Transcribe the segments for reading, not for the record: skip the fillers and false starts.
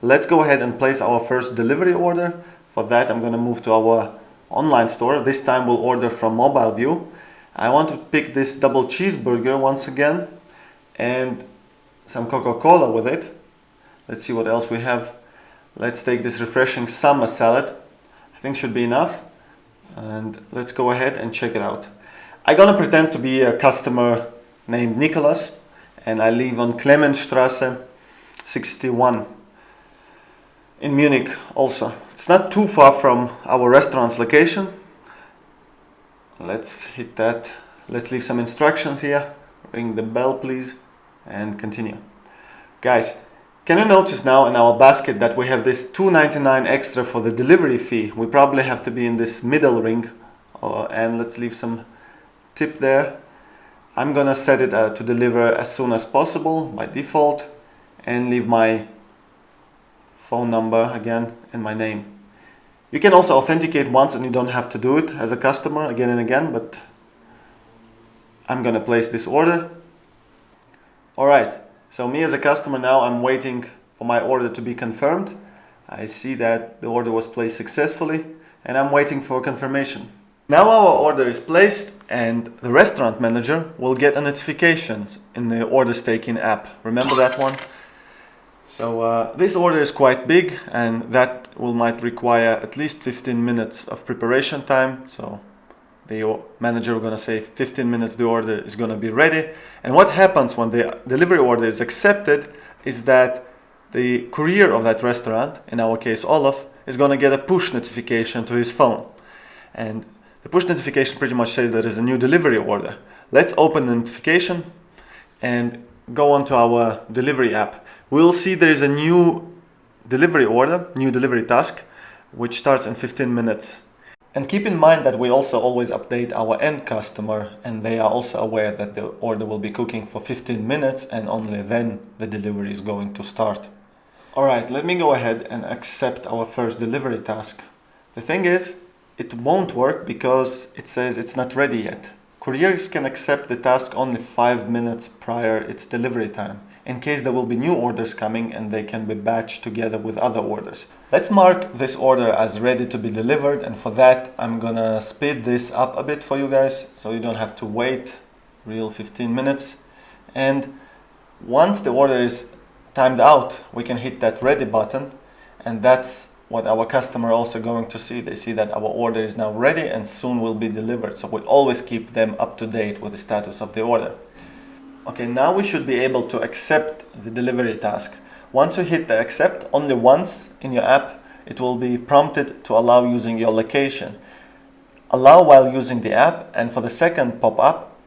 let's go ahead and place our first delivery order. For that, I'm going to move to our online store. This time we'll order from mobile view. I want to pick this double cheeseburger once again and some Coca-Cola with it. Let's see what else we have. Let's take this refreshing summer salad. I think should be enough. And let's go ahead and check it out. I'm gonna pretend to be a customer named Nicholas, and I live on Clemensstraße 61 in Munich also. It's not too far from our restaurant's location. Let's hit that. Let's leave some instructions here. Ring the bell please and continue. Guys, can you notice now in our basket that we have this $2.99 extra for the delivery fee? We probably have to be in this middle ring, and let's leave some tip there. I'm gonna set it to deliver as soon as possible by default and leave my phone number again and my name. You can also authenticate once and you don't have to do it as a customer again and again, but I'm gonna place this order. Alright, so me as a customer now, I'm waiting for my order to be confirmed. I see that the order was placed successfully and I'm waiting for confirmation. Now our order is placed and the restaurant manager will get a notification in the orders taken app. Remember that one? So this order is quite big and that might require at least 15 minutes of preparation time. So the manager is going to say 15 minutes the order is going to be ready. And what happens when the delivery order is accepted is that the courier of that restaurant, in our case Olaf, is going to get a push notification to his phone. And the push notification pretty much says there is a new delivery order. Let's open the notification and go on to our delivery app. We'll see there is a new delivery order, new delivery task, which starts in 15 minutes. And keep in mind that we also always update our end customer, and they are also aware that the order will be cooking for 15 minutes and only then the delivery is going to start. Alright, let me go ahead and accept our first delivery task. The thing is, it won't work because it says it's not ready yet. Couriers can accept the task only 5 minutes prior its delivery time, in case there will be new orders coming and they can be batched together with other orders. Let's mark this order as ready to be delivered, and for that I'm gonna speed this up a bit for you guys so you don't have to wait real 15 minutes. And once the order is timed out, we can hit that ready button, and that's what our customer also going to see. They see that our order is now ready and soon will be delivered. So we'll always keep them up to date with the status of the order. Okay, now we should be able to accept the delivery task. Once you hit the accept only once in your app, it will be prompted to allow using your location. Allow while using the app, and for the second pop-up,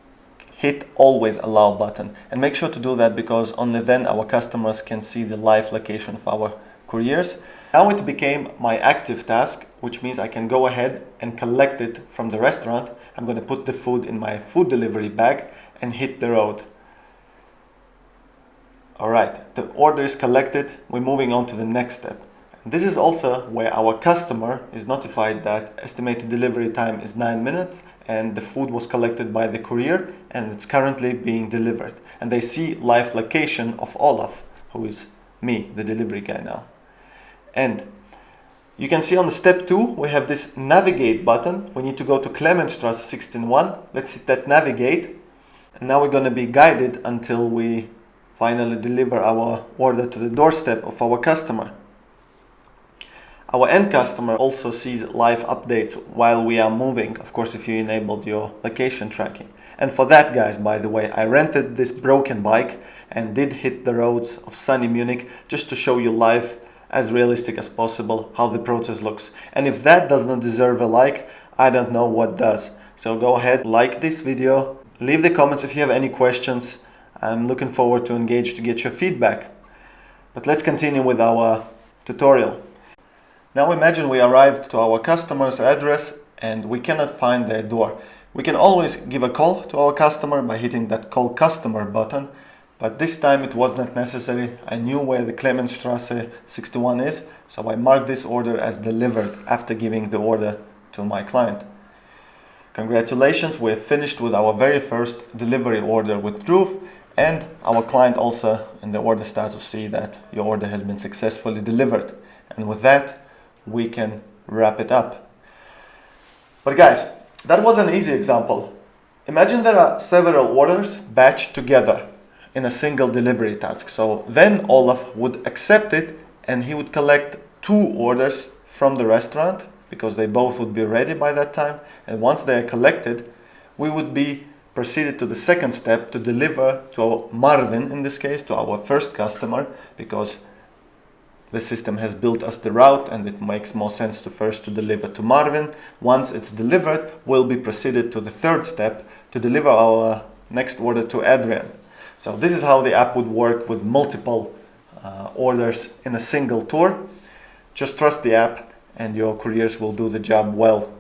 hit always allow button. And make sure to do that because only then our customers can see the live location of our couriers. Now it became my active task, which means I can go ahead and collect it from the restaurant. I'm going to put the food in my food delivery bag and hit the road. Alright, the order is collected. We're moving on to the next step. This is also where our customer is notified that estimated delivery time is 9 minutes and the food was collected by the courier and it's currently being delivered. And they see live location of Olaf, who is me, the delivery guy now. And you can see on the step 2 we have this navigate button. We need to go to Clemensstraße 61. Let's hit that navigate, and now we're going to be guided until we finally deliver our order to the doorstep of our customer. Our end customer also sees live updates while we are moving, of course if you enabled your location tracking. And for that, guys, by the way, I rented this broken bike and did hit the roads of sunny Munich just to show you live, as realistic as possible, how the process looks. And if that does not deserve a like, I don't know what does. So go ahead, like this video, leave the comments if you have any questions. I'm looking forward to engage to get your feedback. But let's continue with our tutorial. Now imagine we arrived to our customer's address and we cannot find their door. We can always give a call to our customer by hitting that call customer button, but this time it was not necessary. I knew where the Clemensstraße 61 is, so I marked this order as delivered after giving the order to my client. Congratulations, we have finished with our very first delivery order with Dhruv, And our client also in the order status will see that your order has been successfully delivered. And with that, we can wrap it up. But guys, that was an easy example. Imagine there are several orders batched together in a single delivery task. So then Olaf would accept it and he would collect 2 orders from the restaurant because they both would be ready by that time. And once they are collected, we would be proceeded to the second step to deliver to Marvin, in this case, to our first customer, because the system has built us the route and it makes more sense to first to deliver to Marvin. Once it's delivered, we'll be proceeded to the third step to deliver our next order to Adrian. So this is how the app would work with multiple orders in a single tour. Just trust the app and your couriers will do the job well.